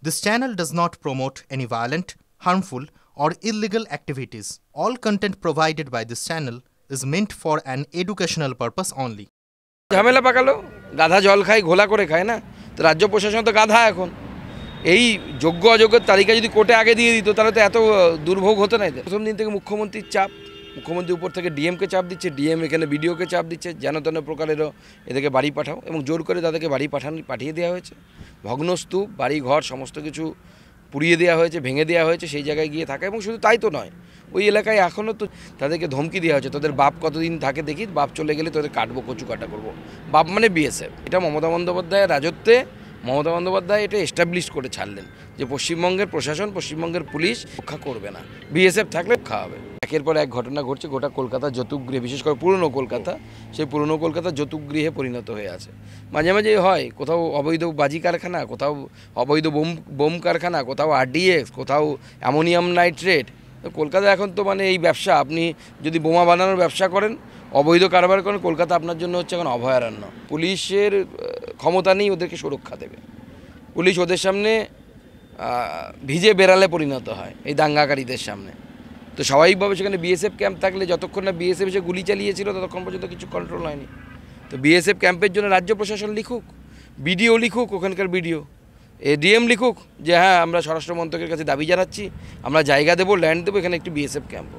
This channel does not promote any violent, harmful, or illegal activities. All content provided by this channel is meant for an educational purpose only. ঝামেলা পাকালো গাধা জল খায় ঘোলা করে খায় না, তো রাজ্য প্রশাসন তো গাধা। এখন এই যোগ্য অযোগ্যের তালিকা যদি কোর্টে আগে দিয়ে দিত তাহলে তো এত দুর্ভোগ হতো না। এদের প্রথম দিন থেকে মুখ্যমন্ত্রীর চাপ, মুখ্যমন্ত্রী উপর থেকে ডিএমকে চাপ দিচ্ছে, ডিএম এখানে বিডিওকে চাপ দিচ্ছে, যেন তেন প্রকারেরও এদেরকে বাড়ি পাঠাও, এবং জোর করে তাদেরকে বাড়ি পাঠিয়ে দেওয়া হয়েছে। ভগ্নস্তূপ, বাড়ি ঘর সমস্ত কিছু পুড়িয়ে দেওয়া হয়েছে, ভেঙে দেওয়া হয়েছে, সেই জায়গায় গিয়ে থাকে। এবং শুধু তাই তো নয়, ওই এলাকায় এখনও তো তাদেরকে ধমকি দেওয়া হয়েছে, তোদের বাপ কতদিন থাকে দেখি, বাপ চলে গেলে তোদের কাটবো, কচু কাটা করবো। বাপ মানে বিএসএফ। এটা মমতা বন্দ্যোপাধ্যায়ের রাজত্বে মমতা বন্দ্যোপাধ্যায় এটা এস্টাবলিশ করে ছাড়লেন যে পশ্চিমবঙ্গের প্রশাসন, পশ্চিমবঙ্গের পুলিশ রক্ষা করবে না, বিএসএফ থাকলে রক্ষা হবে। একের পর এক ঘটনা ঘটছে, গোটা কলকাতা যৌতুকগৃহে, বিশেষ করে পুরনো কলকাতা, সেই পুরনো কলকাতা যৌতুকগৃহে পরিণত হয়ে আছে। মাঝে মাঝে হয় কোথাও অবৈধ বাজি কারখানা, কোথাও অবৈধ বোম কারখানা, কোথাও আরডিএক্স, কোথাও অ্যামোনিয়াম নাইট্রেট। তো কলকাতা এখন তো মানে এই ব্যবসা, আপনি যদি বোমা বানানোর ব্যবসা করেন, অবৈধ কারবার করেন, কলকাতা আপনার জন্য হচ্ছে এখন অভয়ারণ্য। পুলিশের ক্ষমতা নেই ওদেরকে সুরক্ষা দেবে। পুলিশ ওদের সামনে ভিজে বেড়ালে পরিণত হয় এই দাঙ্গাকারীদের সামনে। তো স্বাভাবিকভাবে সেখানে বিএসএফ ক্যাম্প থাকলে, যতক্ষণ না বিএসএফ এসে গুলি চালিয়েছিল ততক্ষণ পর্যন্ত কিছু কন্ট্রোল হয়নি। তো বিএসএফ ক্যাম্পের জন্য রাজ্য প্রশাসন লিখুক, বিডিও লিখুক, ওখানকার বিডিও, এডিএম লিখুক যে হ্যাঁ আমরা স্বরাষ্ট্র মন্ত্রকের কাছে দাবি জানাচ্ছি, আমরা জায়গা দেবো, ল্যান্ড দেবো, এখানে একটি বিএসএফ ক্যাম্প।